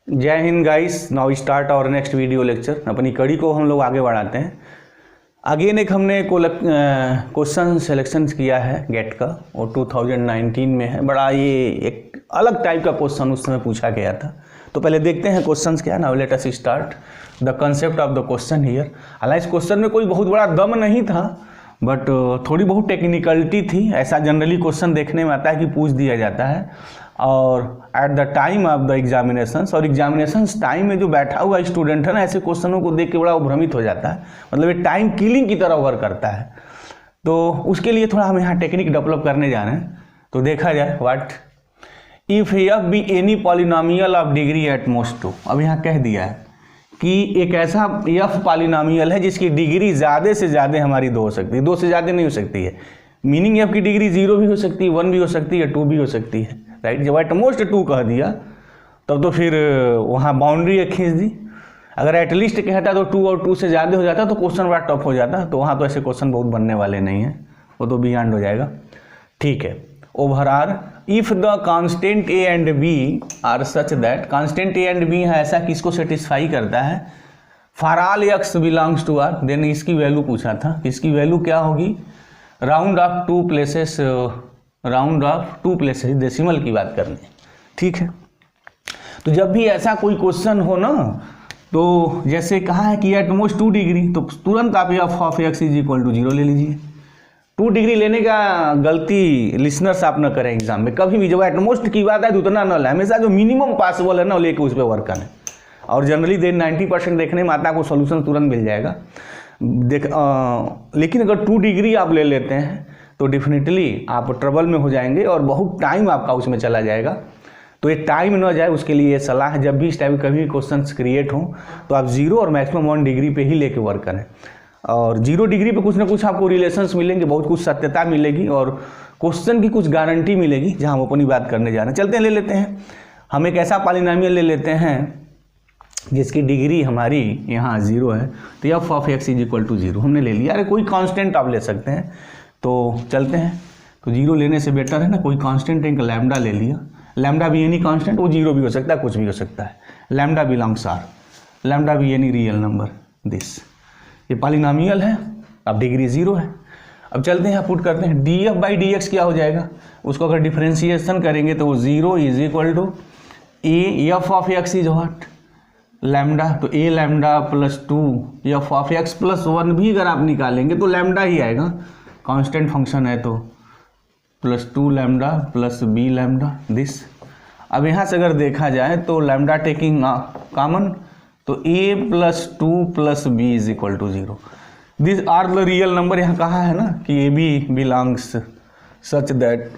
जय Hind guys. Now start और next video lecture. अपनी कड़ी को हम लोग आगे बढ़ाते हैं। अगेन एक हमने क्वेश्चन सिलेक्शन किया है गेट का, और 2019 में है। बड़ा ये एक अलग टाइप का क्वेश्चन उस समय पूछा गया था। तो पहले देखते हैं क्वेश्चंस क्या है। Now let us start the concept of the question here. हालांकि इस क्वेश्चन में कोई बहुत बड़ा दम नहीं था, बट थोड़ी बहुत टेक्निकलिटी थी। ऐसा जनरली क्वेश्चन देखने में आता है कि पूछ दिया जाता है, और at the time of the examinations, और एग्जामिनेशंस टाइम में जो बैठा हुआ स्टूडेंट है ना, ऐसे क्वेश्चनों को देख के बड़ा भ्रमित हो जाता है। मतलब ये टाइम किलिंग की तरह वर्क करता है। तो उसके लिए थोड़ा हम यहाँ टेक्निक डेवलप करने जा रहे हैं। तो देखा जाए what if F be any polynomial of degree at most 2। अब यहाँ कह दिया है कि एक ऐसा एफ पॉलिनोमियल है जिसकी डिग्री ज़्यादा से ज़्यादा हमारी 2 हो सकती है। 2 से ज़्यादा नहीं हो सकती है। मीनिंग एफ की डिग्री 0 भी हो सकती है, 1 भी हो सकती है, 2 भी हो सकती है। राइट, जब एट मोस्ट 2 कह दिया तब तो फिर वहाँ बाउंड्री खींच दी। अगर एटलीस्ट कहता तो 2 और 2 से ज़्यादा हो जाता तो क्वेश्चन बड़ा टफ हो जाता। तो वहाँ तो ऐसे क्वेश्चन बहुत बनने वाले नहीं हैं, वो तो बियॉन्ड हो जाएगा। ठीक है, over r if the constant a and b are such that, constant a and b है ऐसा किसको सेटिस्फाई करता है, for all x belongs to r. Then इसकी वैल्यू पूछा था, इसकी वैल्यू क्या होगी, round off 2 places, round off 2 places, decimal की बात करनी। ठीक है, तो जब भी ऐसा कोई क्वेश्चन हो ना, तो जैसे कहा है कि एट मोस्ट 2 डिग्री, तो तुरंत आप f of x is equal to 0 ले लीजिए। 2 डिग्री लेने का गलती लिसनर्स आप न करें एग्जाम में कभी भी। जब एट मोस्ट की बात है तो उतना न लें, हमेशा जो मिनिमम पॉसिबल है ना लेके उस पर वर्क करें। और जनरली 90% देखने में आता है, आपको सोल्यूशन तुरंत मिल जाएगा। लेकिन अगर 2 डिग्री आप ले लेते हैं तो डेफिनेटली आप ट्रबल में हो जाएंगे और बहुत टाइम आपका उसमें चला जाएगा। तो ये टाइम ना जाए उसके लिए ये सलाह है, जब भी इस टाइप कभी क्वेश्चन क्रिएट हो तो आप 0 और मैक्सिमम 1 डिग्री पे ही लेके वर्क करें। और 0 डिग्री पे कुछ ना कुछ आपको रिलेशंस मिलेंगे, बहुत कुछ सत्यता मिलेगी और क्वेश्चन की कुछ गारंटी मिलेगी, जहाँ हम अपनी बात करने जा रहे हैं। चलते हैं, ले लेते हैं हम एक ऐसा पॉलिनोमियल ले लेते हैं जिसकी डिग्री हमारी यहाँ 0 है। तो f of x is equal to 0 हमने ले लिया। अरे कोई कांस्टेंट आप ले सकते हैं। तो चलते हैं, तो 0 लेने से बेटर है ना कोई कांस्टेंट, एक लैम्डा ले लिया। लैम्डा भी एनी कांस्टेंट, वो 0 भी हो सकता है, कुछ भी हो सकता है। लैम्डा बिलोंग्स आर, लैम्डा भी एनी रियल नंबर दिस। ये पॉलिनोमियल है, अब डिग्री 0 है। अब चलते हैं, पुट करते हैं D f by d x क्या हो जाएगा, उसको अगर डिफ्रेंशिएशन करेंगे तो वो 0 is equal to a f of x is what, lambda. तो a lambda plus 2 f of x plus 1 भी अगर आप निकालेंगे तो लैम्डा ही आएगा, कांस्टेंट फंक्शन है तो plus 2 lambda plus b lambda this. अब यहाँ से अगर देखा जाए तो लैम्डा टेकिंग कॉमन, तो a plus 2 plus b is equal to 0। This are the real number. यहाँ कहा है ना कि a b belongs such that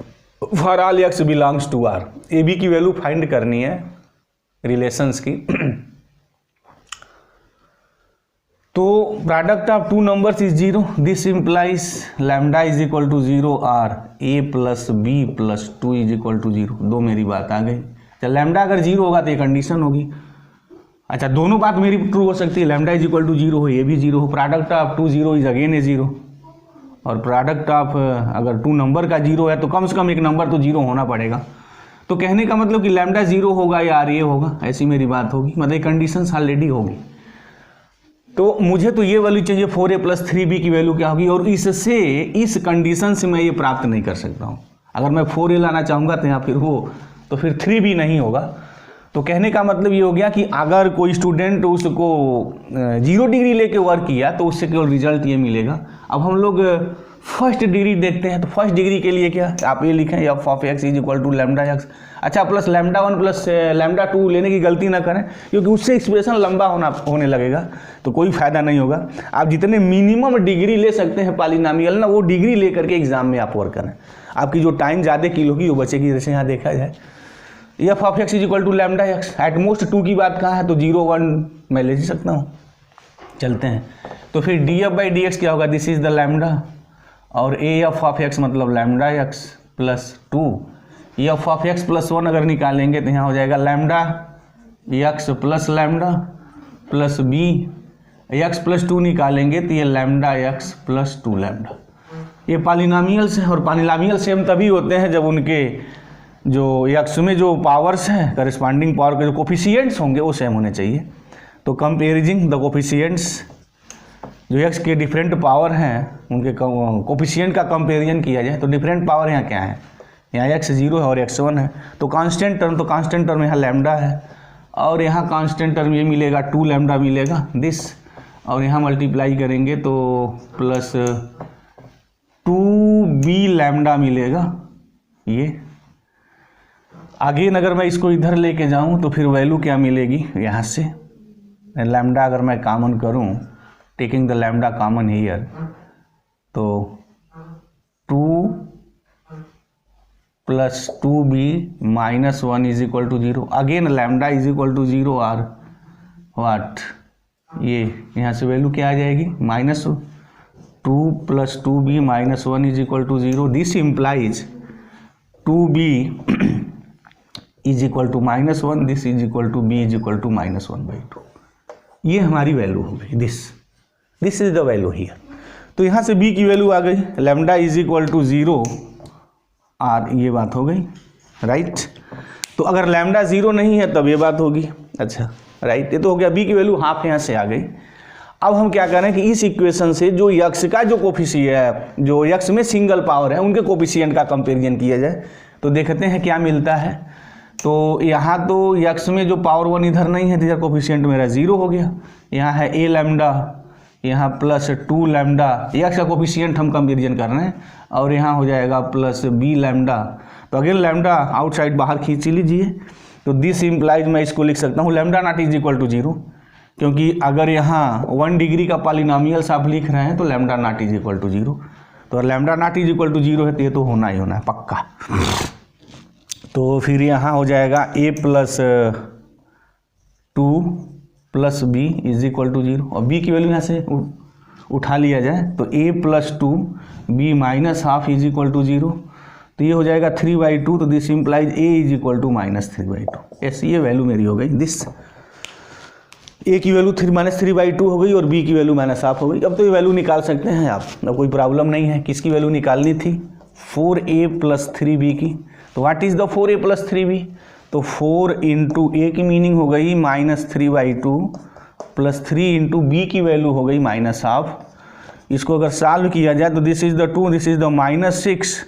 for all x belongs to r. A b की वैल्यू फाइंड करनी है रिलेशंस की। तो product of 2 numbers is 0। This implies lambda is equal to 0 or a plus b plus 2 is equal to 0। दो मेरी बात आ गई। चल लैम्डा अगर 0 होगा तो ये कंडीशन होगी। अच्छा, दोनों बात मेरी ट्रू हो सकती है, लैम्डा इज इक्वल टू 0 हो, ये भी 0 हो। प्रोडक्ट ऑफ 2 0 इज अगेन ए 0। और प्रोडक्ट ऑफ अगर 2 नंबर का 0 है तो कम से कम एक नंबर तो 0 होना पड़ेगा। तो कहने का मतलब कि लैम्डा 0 होगा या आर ए होगा, ऐसी मेरी बात होगी। मतलब कंडीशंस ऑलरेडी होगी। तो मुझे तो ये वैल्यू चाहिए 4a प्लस 3b की वैल्यू क्या होगी, और इससे इस कंडीशन से मैं ये प्राप्त नहीं कर सकता हूँ। अगर मैं 4a लाना चाहूँगा तो यहाँ फिर वो तो फिर 3b नहीं होगा। तो कहने का मतलब ये हो गया कि अगर कोई स्टूडेंट उसको 0 डिग्री लेके वर्क किया तो उससे केवल रिजल्ट ये मिलेगा। अब हम लोग फर्स्ट डिग्री देखते हैं। तो फर्स्ट डिग्री के लिए क्या आप ये लिखें, f of x is equal to lambda x. अच्छा, प्लस लैम्डा 1 प्लस लैम्डा 2 लेने की गलती ना करें, क्योंकि उससे एक्सप्रेशन लंबा होने लगेगा तो कोई फायदा नहीं होगा। आप जितने मिनिमम डिग्री ले सकते हैं पॉलिनोमियल ना, वो डिग्री ले करके एग्जाम में आप वर्क करें। आपकी जो टाइम ज़्यादा किल होगी वो बचेगी। जैसे यहाँ देखा जाए f of x is equal to lambda x, at most 2 की बात कहाँ है तो 0 1 मैं ले सकता हूँ। चलते हैं, तो फिर d f by d x क्या होगा, दिस इज द लैम्डा, और ए एफ ऑफ एक्स मतलब lambda x plus 2। F of x plus 1 अगर निकालेंगे तो यहाँ हो जाएगा lambda x plus lambda plus b. X plus 2 निकालेंगे तो ये लैम्डा एक्स प्लस 2 लैम्डा। ये पॉलिनोमियल्स हैं, और पॉलिनोमियल सेम तभी होते हैं जब उनके जो एक्स में जो पावर्स हैं करस्पॉन्डिंग पावर के जो कोफिशिएंट्स होंगे वो सेम होने चाहिए। तो कंपेयरिंग द कोफिशिएंट्स, जो एक्स के डिफरेंट पावर हैं उनके कोफिशिएंट का कंपेरिजन किया जाए तो डिफरेंट पावर यहाँ क्या है, यहाँ एक्स 0 है और एक्स 1 है। तो कांस्टेंट टर्म यहाँ लैम्डा है और यहाँ कांस्टेंट टर्म ये मिलेगा 2 लैम्डा मिलेगा दिस, और यहाँ मल्टीप्लाई करेंगे तो प्लस 2b लैम्डा मिलेगा ये। आगे अगर मैं इसको इधर लेके जाऊँ तो फिर वैल्यू क्या मिलेगी यहाँ से, लैम्डा अगर मैं कॉमन करूँ, taking the lambda common here, तो 2 plus 2b minus 1 is equal to 0। Again lambda is equal to 0 और व्हाट, ये यहाँ से वैल्यू क्या आ जाएगी minus 2 plus 2b minus 1 is equal to 0। This implies 2b is equal to minus 1, this is equal to b is equal to minus 1/2। ये हमारी value हो गई, this is the value here. तो यहाँ से b की वैल्यू आ गई, lambda is equal to 0 और ये बात हो गई, राइट। तो अगर लैम्डा 0 नहीं है तब ये बात होगी, अच्छा राइट। ये तो हो गया, b की वैल्यू हाफ यहाँ से आ गई। अब हम क्या करें कि इस इक्वेशन से जो x का जो कोफिशिएंट, जो x में सिंगल पावर है उनके कोफिशिएंट का कंपेरिजन किया जाए। तो देखते हैं क्या मिलता है। तो यहाँ तो x में जो पावर 1 इधर नहीं है तो इधर कोफिशिएंट मेरा 0 हो गया। यहाँ है a लैम्डा, यहाँ प्लस 2 लैम्डा, x का कोफिशिएंट हम कंपेरिजन कर रहे हैं, और यहाँ हो जाएगा प्लस b लैम्डा। तो अगेन लैम्डा आउटसाइड बाहर खींच लीजिए। तो दिस इम्प्लाइज मैं इसको लिख सकता हूँ lambda not is equal to 0, क्योंकि अगर यहाँ 1 डिग्री का पॉलिनोमियल्स आप लिख रहे हैं तो lambda not is equal to 0। तो lambda not is equal to 0 है तो ये तो होना ही होना है पक्का। तो फिर यहाँ हो जाएगा a plus 2 plus b is equal to 0, और b की वैल्यू यहाँ से उठा लिया जाए तो a plus 2 b minus half is equal to 0। तो ये हो जाएगा 3/2। तो this implies a is equal to minus 3/2। ऐसी ये वैल्यू मेरी हो गई, दिस a की वैल्यू -3/2 हो गई और b की वैल्यू माइनस हाफ हो गई। अब तो ये वैल्यू निकाल सकते हैं आप, अब कोई प्रॉब्लम नहीं है। किसकी वैल्यू निकालनी थी, 4a प्लस 3b की। तो what is the 4a plus 3b, तो 4 इंटू a की मीनिंग हो गई -3/2 प्लस 3 इंटू b की वैल्यू हो गई माइनस हाफ। इसको अगर सॉल्व किया जाए तो this is the 2, this is the -6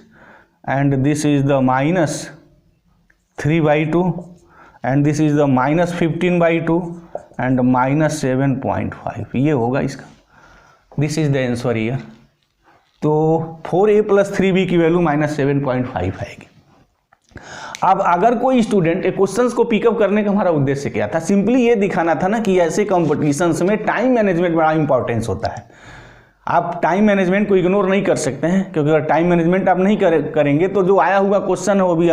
and this is the -3/2 and this is the -15/2 and -7.5। ये होगा इसका, this is the answer here. तो 4a प्लस 3b की वैल्यू -7.5 आएगी। अब अगर कोई स्टूडेंट एक क्वेश्चंस को पिकअप करने का हमारा उद्देश्य क्या था, सिंपली ये दिखाना था ना कि ऐसे कॉम्पिटिशन्स में टाइम मैनेजमेंट बड़ा इंपॉर्टेंस होता है। आप टाइम मैनेजमेंट को इग्नोर नहीं कर सकते हैं, क्योंकि अगर टाइम मैनेजमेंट आप नहीं करेंगे तो जो आया हुआ क्वेश्चन है वो भी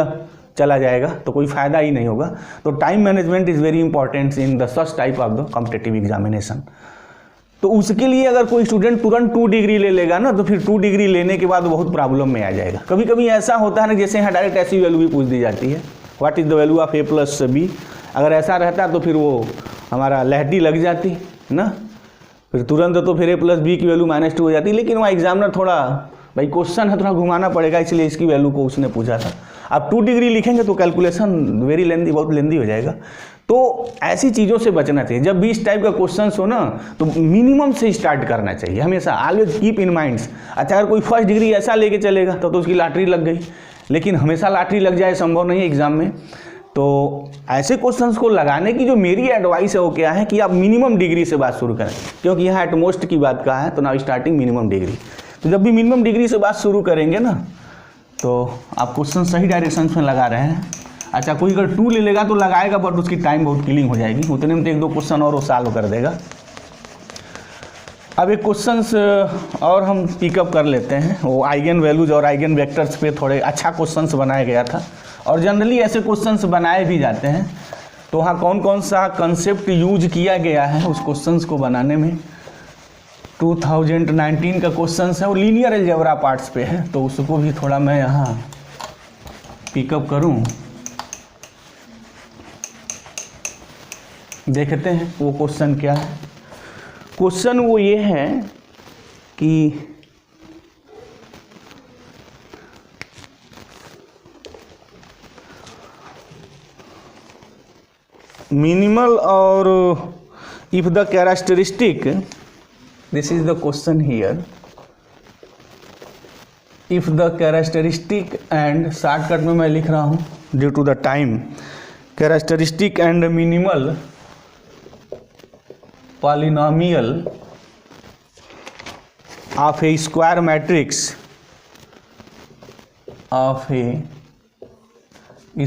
चला जाएगा, तो कोई फायदा ही नहीं होगा। तो time management is very important in the such type of the competitive examination. तो उसके लिए अगर कोई स्टूडेंट तुरंत 2 डिग्री ले लेगा ना, तो फिर 2 डिग्री लेने के बाद बहुत प्रॉब्लम में आ जाएगा। कभी कभी ऐसा होता है ना, जैसे यहाँ डायरेक्ट ऐसी वैल्यू भी पूछ दी जाती है, what is the value of a plus b। अगर ऐसा रहता तो फिर वो हमारा लहटी लग जाती ना, फिर तुरंत तो फिर a प्लस b की वैल्यू -2 हो जाती। लेकिन वहाँ एग्जामिनर थोड़ा, भाई क्वेश्चन है, थोड़ा घुमाना पड़ेगा, इसलिए इसकी वैल्यू को उसने पूछा था। आप 2 डिग्री लिखेंगे तो कैलकुलेशन वेरी लेंदी, बहुत लेंदी हो जाएगा। तो ऐसी चीज़ों से बचना चाहिए। जब भी इस टाइप का क्वेश्चन हो ना, तो मिनिमम से स्टार्ट करना चाहिए हमेशा। Always keep in minds. अच्छा, अगर कोई फर्स्ट डिग्री ऐसा लेके चलेगा तो उसकी लॉटरी लग गई, लेकिन हमेशा लॉटरी लग जाए संभव नहीं है एग्जाम में। तो ऐसे क्वेश्चंस को लगाने की जो मेरी एडवाइस है वो क्या है कि आप मिनिमम डिग्री से बात शुरू करें, क्योंकि यहाँ एटमोस्ट की बात कहा है। तो नाउ स्टार्टिंग मिनिमम डिग्री। तो जब भी मिनिमम डिग्री से बात शुरू करेंगे ना, तो आप क्वेश्चन सही डायरेक्शन में लगा रहे हैं। अच्छा, कोई अगर 2 ले लेगा तो लगाएगा, बट उसकी टाइम बहुत किलिंग हो जाएगी, उतने में तो 1-2 क्वेश्चन और वो सॉल्व कर देगा। अब एक क्वेश्चंस और हम पिकअप कर लेते हैं, वो आइगन वैल्यूज और आइगन वेक्टर्स पे थोड़े अच्छा क्वेश्चंस बनाया गया था, और जनरली ऐसे क्वेश्चंस बनाए भी जाते हैं। तो वहाँ कौन कौन सा कंसेप्ट यूज किया गया है उस क्वेश्चंस को बनाने में। 2019 का क्वेश्चंस है, वो लीनियर अलजेब्रा पार्ट्स पे है, तो उसको भी थोड़ा मैं यहाँ पिकअप करूँ। देखते हैं वो क्वेश्चन क्या है। क्वेश्चन वो ये है कि minimal or if the characteristic, this is the question here, if the characteristic and shortcut में मैं लिख रहा हूँ due to the time, characteristic and minimal polynomial of a square matrix कोई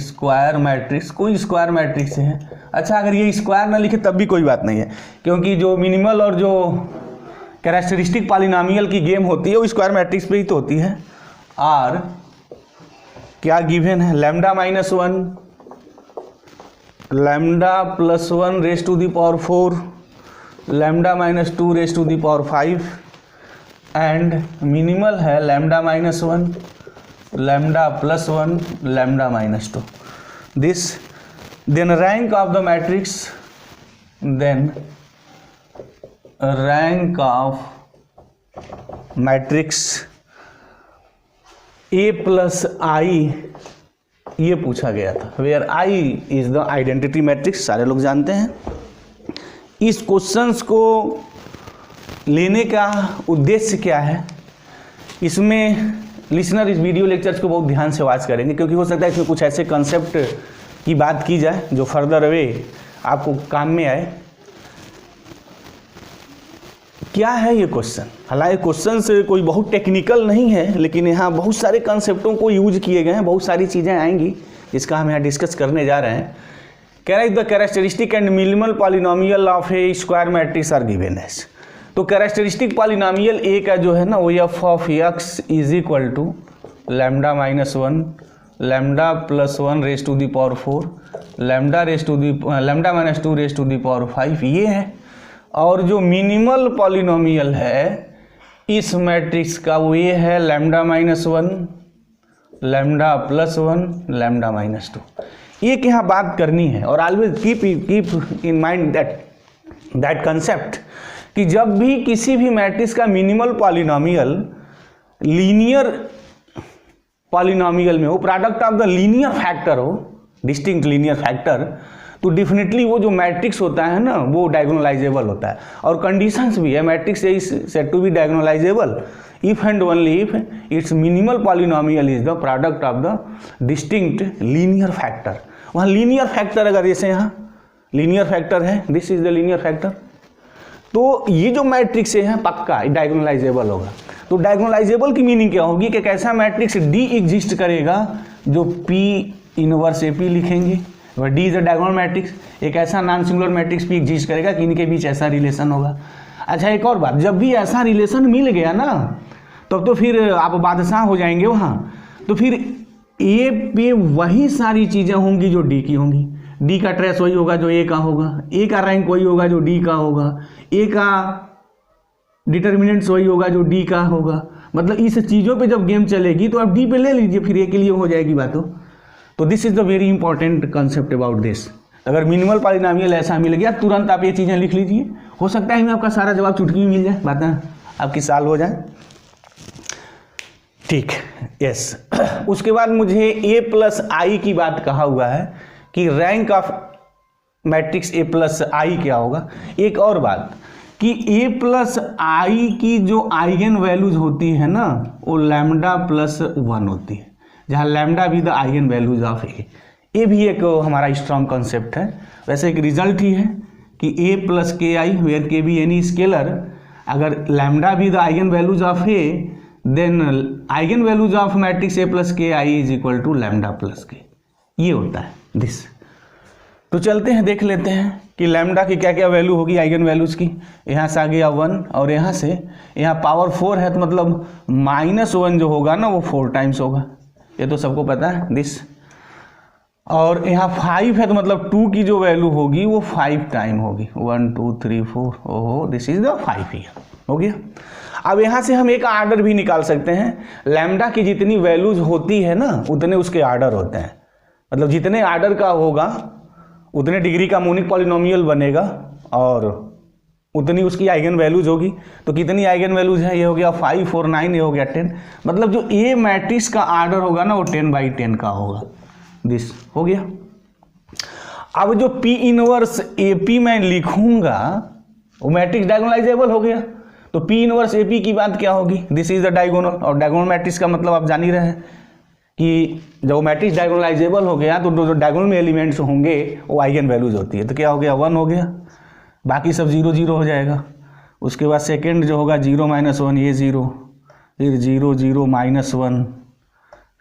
स्क्वायर मैट्रिक्स है। अच्छा, अगर ये स्क्वायर ना लिखे तब भी कोई बात नहीं है, क्योंकि जो मिनिमल और जो कैरेक्टरिस्टिक पॉलिनोमियल की गेम होती है वो स्क्वायर मैट्रिक्स पे ही तो होती है। और क्या गिवन है, lambda minus 1, lambda plus 1 raise to the power 4, lambda minus 2 raise to the power 5 and minimal है lambda minus 1, lambda plus 1, lambda minus 2. This then rank of the matrix, then rank of matrix A plus I ये पूछा गया था, where I is the identity matrix, सारे लोग जानते हैं। इस क्वेश्चंस को लेने का उद्देश्य क्या है, इसमें लिसनर इस वीडियो लेक्चर्स को बहुत ध्यान से वॉच करेंगे, क्योंकि हो सकता है इसमें कुछ ऐसे कंसेप्ट की बात की जाए जो फर्दर वे आपको काम में आए। क्या है ये क्वेश्चन, हालांकि क्वेश्चन से कोई बहुत टेक्निकल नहीं है, लेकिन यहाँ बहुत सारे कंसेप्टों को यूज किए गए हैं, बहुत सारी चीज़ें आएंगी जिसका हम यहाँ डिस्कस करने जा रहे हैं। कह रहा है the characteristic and minimal polynomial of a square matrix are given as. तो कैरेक्टरिस्टिक पॉलिनोमियल ए का जो है ना वो f of x is equal to lambda minus 1, lambda plus 1 raise to the power 4, lambda minus 2 raise to the power 5 ये है। और जो मिनिमल पॉलिनोमियल है इस मैट्रिक्स का वो ये है lambda minus 1, lambda plus 1, lambda minus 2। एक यहाँ बात करनी है, और always keep in mind that concept कि जब भी किसी भी मैट्रिक्स का मिनिमल पॉलिनोमियल लीनियर पॉलिनोमियल में हो, product of the linear factor हो, डिस्टिंक्ट लीनियर फैक्टर, तो डेफिनेटली वो जो मैट्रिक्स होता है ना वो डायगोनलाइजेबल होता है। और कंडीशंस भी है, matrix is said to be diagonalisable if and only if its minimal polynomial is the product of the distinct linear factor. वहाँ लीनियर फैक्टर अगर जैसे यहाँ लीनियर फैक्टर है, this is the linear factor, तो ये जो मैट्रिक्स है पक्का डायगोनलाइजेबल होगा। तो डायगोनलाइजेबल की मीनिंग क्या होगी कि एक ऐसा मैट्रिक्स डी एग्जिस्ट करेगा जो पी इनवर्स ए पी लिखेंगे, और D is a diagonal matrix. एक ऐसा non singular matrix P exist करेगा कि इनके बीच ऐसा रिलेशन होगा। अच्छा, एक और बात, जब भी ऐसा रिलेशन मिल गया ना तब तो फिर आप बादशाह हो जाएंगे वहाँ। तो फिर ए पे वही सारी चीज़ें होंगी जो डी की होंगी, डी का ट्रेस वही होगा जो ए का होगा, ए का रैंक वही होगा जो डी का होगा, ए का डिटर्मिनेंट्स वही होगा जो डी का होगा। मतलब इस चीज़ों पे जब गेम चलेगी तो आप डी पे ले लीजिए, फिर ए के लिए हो जाएगी बातों। तो this is the very important concept about this. अगर मिनिमल पॉलिनोमियल ऐसा मिल गया तुरंत आप ये चीज़ें लिख लीजिए, हो सकता है आपका सारा जवाब चुटकी में मिल जाए, बातें आपकी साल हो जाए। ठीक, यस। उसके बाद मुझे ए प्लस आई की बात कहा हुआ है कि rank of matrix a plus I क्या होगा। एक और बात कि ए प्लस आई की जो आइगन वैल्यूज होती है ना वो लैम्डा प्लस 1 होती है, जहाँ lambda be the eigen values of ए। ये भी एक हमारा स्ट्रॉन्ग कॉन्सेप्ट है। वैसे एक रिजल्ट ही है कि a plus k I where k be any scalar, अगर lambda be the eigen values of a then eigen values of matrix a plus k I is equal to lambda plus k, ये होता है this. तो चलते हैं देख लेते हैं कि लैम्डा की क्या क्या वैल्यू होगी आइगन वैल्यूज़ की। यहाँ से आ गया 1 और यहाँ से यहाँ पावर 4 है तो मतलब -1 जो होगा ना वो 4 टाइम्स होगा, ये तो सबको पता है दिस। और यहाँ 5 है तो मतलब 2 की जो वैल्यू होगी वो 5 टाइम होगी, 1 2 3 4, ओहो दिस इज द 5 हियर, हो गया। अब यहाँ से हम एक आर्डर भी निकाल सकते हैं, लैम्डा की जितनी वैल्यूज होती है ना उतने उसके आर्डर होते हैं, मतलब जितने आर्डर का होगा उतने डिग्री का मोनिक पॉलिनोमियल बनेगा और उतनी उसकी आइगन वैल्यूज होगी। तो कितनी आइगन वैल्यूज है, ये हो गया 5 और 9, ये हो गया 10। मतलब जो ए मैट्रिक्स का आर्डर होगा ना वो 10 बाई 10 का होगा, दिस हो गया। अब जो P इनवर्स AP मैं लिखूंगा वो मैट्रिक्स डायगोनलाइजेबल हो गया, तो P इनवर्स AP की बात क्या होगी, दिस इज द डायगोनल, और डायगोनल मैट्रिक्स का मतलब आप जान ही रहे हैं कि जब मैट्रिक्स डायगोनलाइजेबल हो गया तो जो डायगोनल में एलिमेंट्स होंगे वो आइगन वैल्यूज होती है, तो क्या हो गया 1 हो गया, बाकी सब 0 0 हो जाएगा। उसके बाद सेकेंड जो होगा 0 -1 ये 0, फिर 0 0 -1,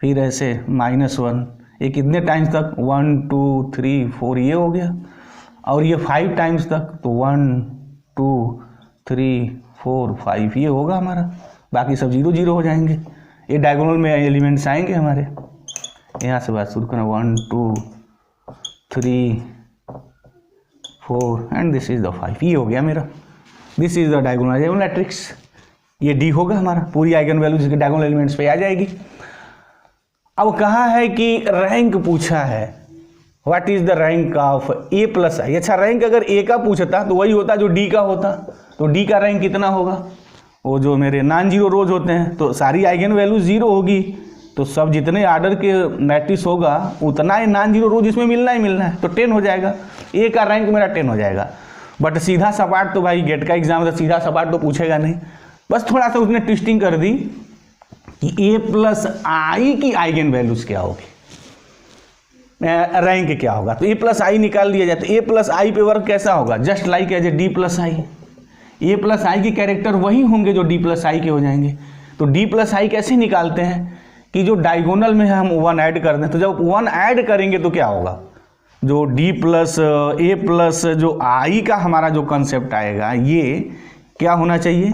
फिर ऐसे -1, ये कितने टाइम्स तक 1 2 3 4 ये हो गया, और ये 5 टाइम्स तक, तो 1 2 3 4 5 ये होगा हमारा, बाकी सब 0 0 हो जाएंगे। ये डायगोनल में एलिमेंट्स आएंगे हमारे, यहाँ से बात शुरू करना 1 2 3 4 एंड दिस इज द 5, ये हो गया मेरा, this is the diagonalisable matrix. ये डी होगा हमारा, पूरी आइगन वैल्यू जिसके डायगोनल एलिमेंट्स पे आ जाएगी। अब कहा है कि रैंक पूछा है, what is the rank of A + I। अच्छा, रैंक अगर A का पूछता तो वही होता जो D का होता, तो D का रैंक कितना होगा, वो जो मेरे नॉन जीरो रोज होते हैं तो सारी आइगन वैल्यू 0 होगी, तो सब जितने आर्डर के मैट्रिक्स होगा उतना ही नॉन जीरो रोज इसमें मिलना ही मिलना है, तो 10 हो जाएगा, A का रैंक मेरा 10 हो जाएगा। बट सीधा सपाट तो भाई गेट का एग्जाम है, सीधा सपाट तो पूछेगा नहीं, बस थोड़ा सा उसने ट्विस्टिंग कर दी कि A + I की आइगन वैल्यूज क्या होगी, रैंक क्या होगा, तो A + I निकाल दिया जाए, तो A + I पे वर्क कैसा होगा, just like as a D + I। A + I के कैरेक्टर वही होंगे जो D + I के हो जाएंगे, तो D + I कैसे निकालते हैं कि जो डायगोनल में हम 1 ऐड कर दें, तो जब 1 ऐड करेंगे तो क्या होगा, जो D + A + जो I का हमारा जो कंसेप्ट आएगा ये क्या होना चाहिए,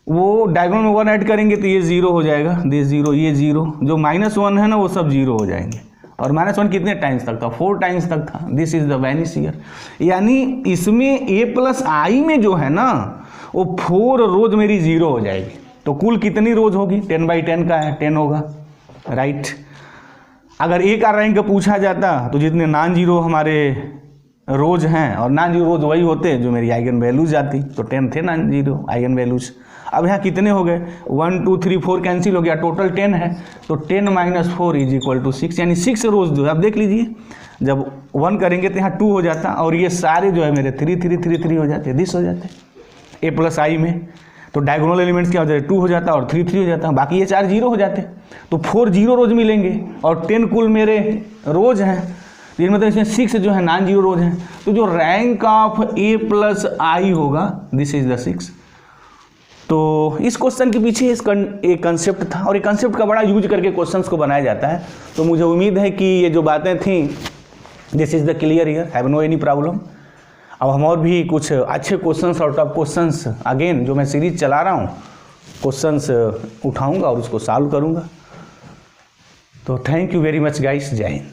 वो डायगोनल में 1 ऐड करेंगे तो ये 0 हो जाएगा, दिस 0 ये 0, जो -1 है ना वो सब 0 हो जाएंगे, और -1 कितने टाइम्स तक था, 4 टाइम्स तक था, this is the vanish year. यानी इसमें A + I में जो है ना वो 4 रोज मेरी 0 हो जाएगी, तो कुल कितनी रोज होगी, 10/10 का है, 10 होगा, राइट। अगर A का रैंक पूछा जाता तो जितने नॉन जीरो हमारे रोज हैं, और नॉन जीरो रोज वही होते जो मेरी आइगन वैल्यूज आती, तो 10 थे नॉन जीरो आइगन वैल्यूज। अब यहाँ कितने हो गए, 1 2 3 4 कैंसिल हो गया, टोटल 10 है, तो 10 - 4 = 6, यानी 6 रोज जो है, आप देख लीजिए जब 1 करेंगे तो यहाँ 2 हो जाता, और ये सारे जो है मेरे 3 3 3 3 हो जाते, दिस हो जाते A + I में, तो डायगोनल एलिमेंट्स क्या हो जाते, 2 हो जाता और 3 3 हो जाता, बाकी ये 4 0 हो जाते, तो 4 0 रोज मिलेंगे, और 10 कुल मेरे रोज हैं, ये मतलब इसमें 6 जो है नॉन जीरो रोज हैं, तो जो रैंक ऑफ A + I होगा दिस इज द 6। तो इस क्वेश्चन के पीछे एक कंसेप्ट था, और ये कंसेप्ट का बड़ा यूज करके क्वेश्चंस को बनाया जाता है, तो मुझे उम्मीद है कि ये जो बातें थी this is the clear here, have no any problem. अब हम और भी कुछ अच्छे क्वेश्चंस और टफ क्वेश्चंस अगेन जो मैं सीरीज चला रहा हूँ क्वेश्चंस उठाऊंगा और उसको सॉल्व करूंगा। तो thank you very much guys, जय हिंद।